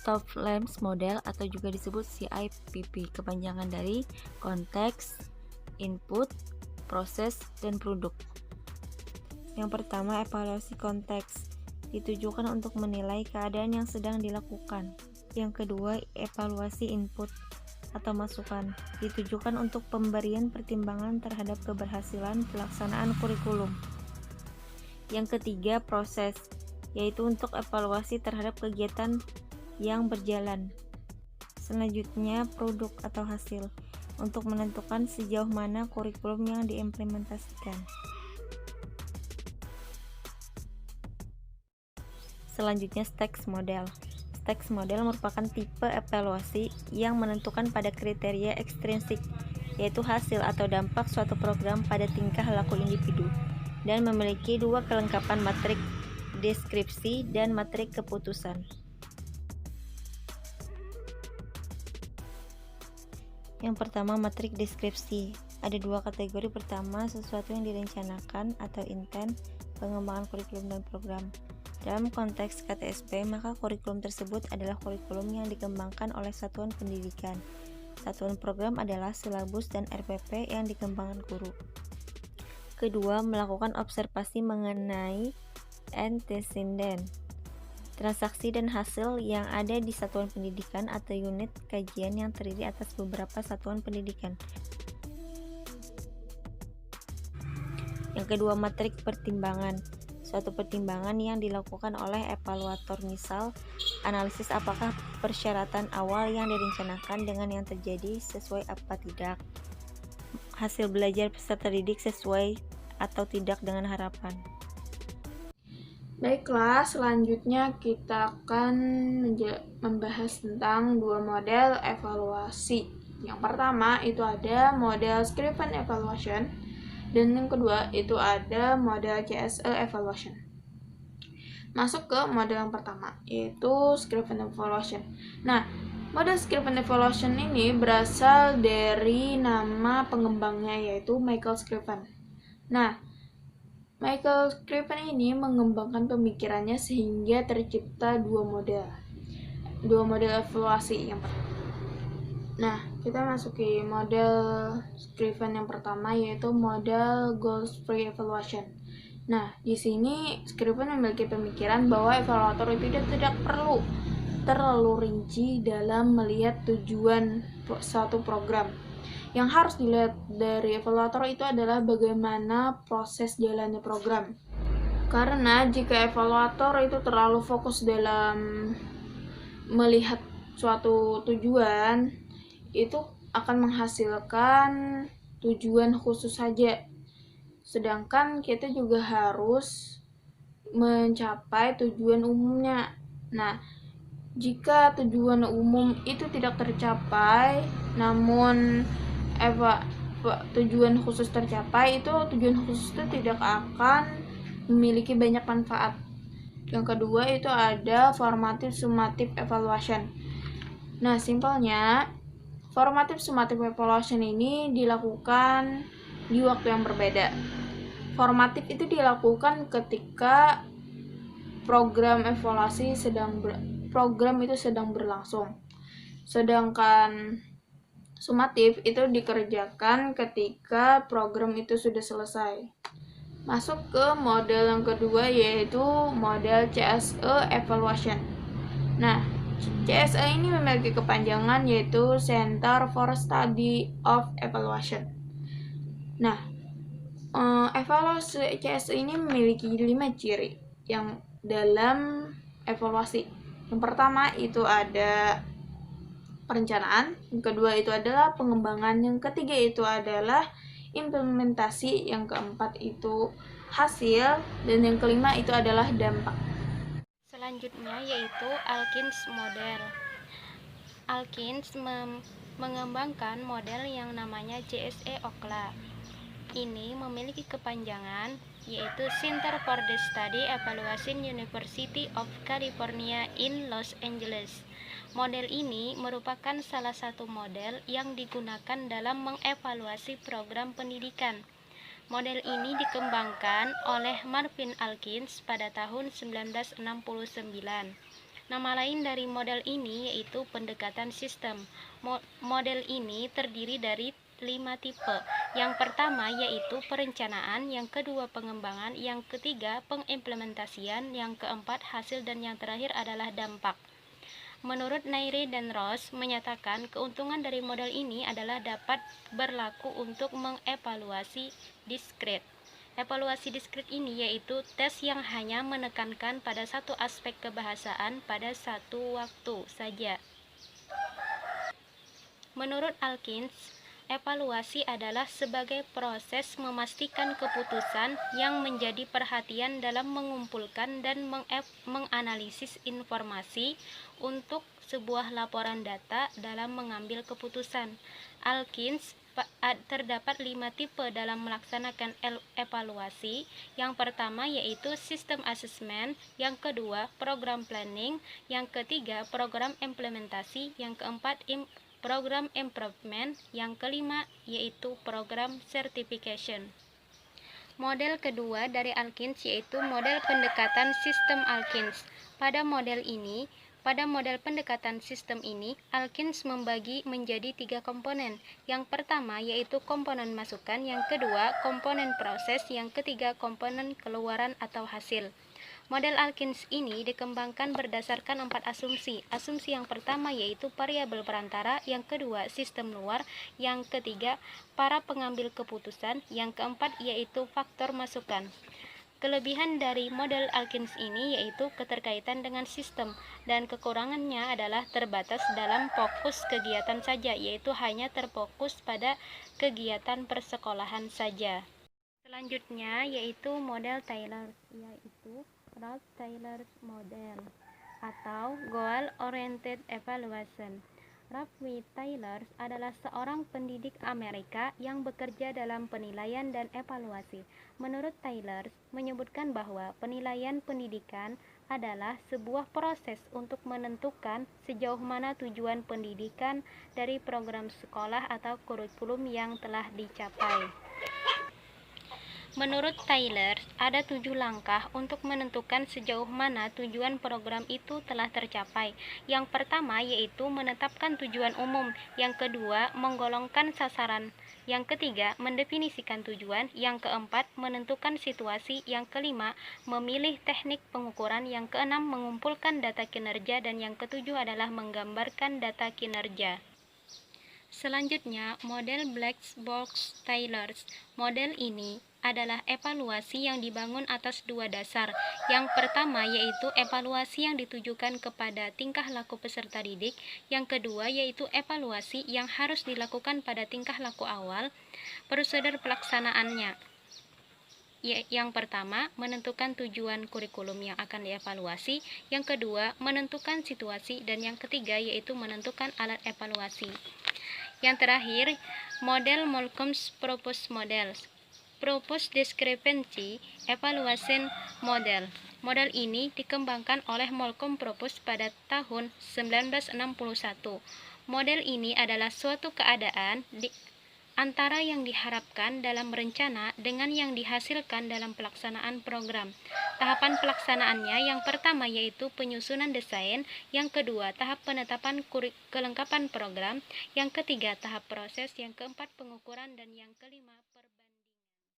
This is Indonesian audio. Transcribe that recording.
Soft Lens Model atau juga disebut CIPP, kepanjangan dari konteks, input, proses, dan produk. Yang pertama, evaluasi konteks ditujukan untuk menilai keadaan yang sedang dilakukan. Yang kedua, evaluasi input atau masukan ditujukan untuk pemberian pertimbangan terhadap keberhasilan pelaksanaan kurikulum. Yang ketiga, proses, yaitu untuk evaluasi terhadap kegiatan yang berjalan. Selanjutnya, produk atau hasil, untuk menentukan sejauh mana kurikulum yang diimplementasikan. Selanjutnya, stakes model. Stakes model merupakan tipe evaluasi yang menentukan pada kriteria ekstrinsik, yaitu hasil atau dampak suatu program pada tingkah laku individu, dan memiliki dua kelengkapan matrik deskripsi dan matrik keputusan. Yang pertama, matrik deskripsi. Ada dua kategori. Pertama, sesuatu yang direncanakan atau intent pengembangan kurikulum dan program. Dalam konteks KTSP, maka kurikulum tersebut adalah kurikulum yang dikembangkan oleh satuan pendidikan. Satuan program adalah silabus dan RPP yang dikembangkan guru. Kedua, melakukan observasi mengenai antecedent, transaksi dan hasil yang ada di satuan pendidikan atau unit kajian yang terdiri atas beberapa satuan pendidikan. Yang kedua, matrik pertimbangan. Suatu pertimbangan yang dilakukan oleh evaluator, misal analisis apakah persyaratan awal yang direncanakan dengan yang terjadi sesuai apa tidak, hasil belajar peserta didik sesuai atau tidak dengan harapan. Baiklah, selanjutnya kita akan membahas tentang dua model evaluasi. Yang pertama itu ada model Scriven Evaluation, dan yang kedua itu ada model CSE Evaluation. Masuk ke model yang pertama, yaitu Scriven Evaluation. Nah, model Scriven Evaluation ini berasal dari nama pengembangnya, yaitu Michael Scriven. Nah, Michael Scriven ini mengembangkan pemikirannya sehingga tercipta dua model evaluasi yang pertama. Nah, kita masuki model Scriven yang pertama, yaitu model Goals Free Evaluation. Nah, di sini Scriven memiliki pemikiran bahwa evaluator itu tidak perlu terlalu rinci dalam melihat tujuan suatu program. Yang harus dilihat dari evaluator itu adalah bagaimana proses jalannya program. Karena jika evaluator itu terlalu fokus dalam melihat suatu tujuan, itu akan menghasilkan tujuan khusus saja. Sedangkan kita juga harus mencapai tujuan umumnya. Nah, jika tujuan umum itu tidak tercapai, namun tujuan khusus tercapai, itu tujuan khusus itu tidak akan memiliki banyak manfaat. Yang kedua itu ada formative summative evaluation. Nah, simpelnya formative summative evaluation ini dilakukan di waktu yang berbeda. Formatif itu dilakukan ketika program evaluasi program itu sedang berlangsung. Sedangkan sumatif itu dikerjakan ketika program itu sudah selesai. Masuk ke model yang kedua, yaitu model CSE Evaluation. Nah, CSE ini memiliki kepanjangan, yaitu Center for Study of Evaluation. Nah, evaluasi CSE ini memiliki 5 ciri yang dalam evaluasi. Yang pertama itu ada perencanaan, yang kedua itu adalah pengembangan, yang ketiga itu adalah implementasi, yang keempat itu hasil, dan yang kelima itu adalah dampak. Selanjutnya yaitu Alkins model. Alkins mengembangkan model yang namanya CSE OCLA. Ini memiliki kepanjangan yaitu Center for the Study Evaluation University of California in Los Angeles. Model ini merupakan salah satu model yang digunakan dalam mengevaluasi program pendidikan. Model ini dikembangkan oleh Marvin Alkins pada tahun 1969. Nama lain dari model ini yaitu pendekatan sistem. Model ini terdiri dari 5 tipe. Yang pertama yaitu perencanaan, yang kedua pengembangan, yang ketiga pengimplementasian, yang keempat hasil, dan yang terakhir adalah dampak. Menurut Nairi dan Ross menyatakan keuntungan dari model ini adalah dapat berlaku untuk mengevaluasi diskret. Evaluasi diskret ini yaitu tes yang hanya menekankan pada satu aspek kebahasaan pada satu waktu saja. Menurut Alkins, evaluasi adalah sebagai proses memastikan keputusan yang menjadi perhatian dalam mengumpulkan dan menganalisis informasi untuk sebuah laporan data dalam mengambil keputusan. Alkins terdapat 5 tipe dalam melaksanakan evaluasi. Yang pertama yaitu sistem assessment, yang kedua program planning, yang ketiga program implementasi, yang keempat program improvement, yang kelima yaitu program certification. Model kedua dari Alkins yaitu model pendekatan sistem Alkins. Pada model pendekatan sistem ini, Alkins membagi menjadi 3 komponen. Yang pertama yaitu komponen masukan, yang kedua komponen proses, yang ketiga komponen keluaran atau hasil. Model Alkins ini dikembangkan berdasarkan 4 asumsi. Asumsi yang pertama yaitu variabel perantara, yang kedua sistem luar, yang ketiga para pengambil keputusan, yang keempat yaitu faktor masukan. Kelebihan dari model Alkins ini yaitu keterkaitan dengan sistem, dan kekurangannya adalah terbatas dalam fokus kegiatan saja, yaitu hanya terfokus pada kegiatan persekolahan saja. Selanjutnya yaitu model Taylor, yaitu Ralph Taylor's Model atau Goal Oriented Evaluation. Ralph W. Taylor adalah seorang pendidik Amerika yang bekerja dalam penilaian dan evaluasi. Menurut Taylor, menyebutkan bahwa penilaian pendidikan adalah sebuah proses untuk menentukan sejauh mana tujuan pendidikan dari program sekolah atau kurikulum yang telah dicapai. Menurut Taylor, ada 7 langkah untuk menentukan sejauh mana tujuan program itu telah tercapai. Yang pertama yaitu menetapkan tujuan umum, yang kedua menggolongkan sasaran, yang ketiga mendefinisikan tujuan, yang keempat menentukan situasi, yang kelima memilih teknik pengukuran, yang keenam mengumpulkan data kinerja, dan yang ketujuh adalah menggambarkan data kinerja. Selanjutnya, model Black Box Taylor. Model ini adalah evaluasi yang dibangun atas 2 dasar. Yang pertama yaitu evaluasi yang ditujukan kepada tingkah laku peserta didik. Yang kedua yaitu evaluasi yang harus dilakukan pada tingkah laku awal. Prosedur pelaksanaannya. Yang pertama, menentukan tujuan kurikulum yang akan dievaluasi. Yang kedua, menentukan situasi. Dan yang ketiga yaitu menentukan alat evaluasi. Yang terakhir, model Malcolm's Proposed Models. Proposed Discrepancy Evaluation Model. Model ini dikembangkan oleh Malcolm Propose pada tahun 1961. Model ini adalah suatu keadaan antara yang diharapkan dalam rencana dengan yang dihasilkan dalam pelaksanaan program. Tahapan pelaksanaannya yang pertama yaitu penyusunan desain, yang kedua tahap penetapan kelengkapan program, yang ketiga tahap proses, yang keempat pengukuran, dan yang kelima perbaikan.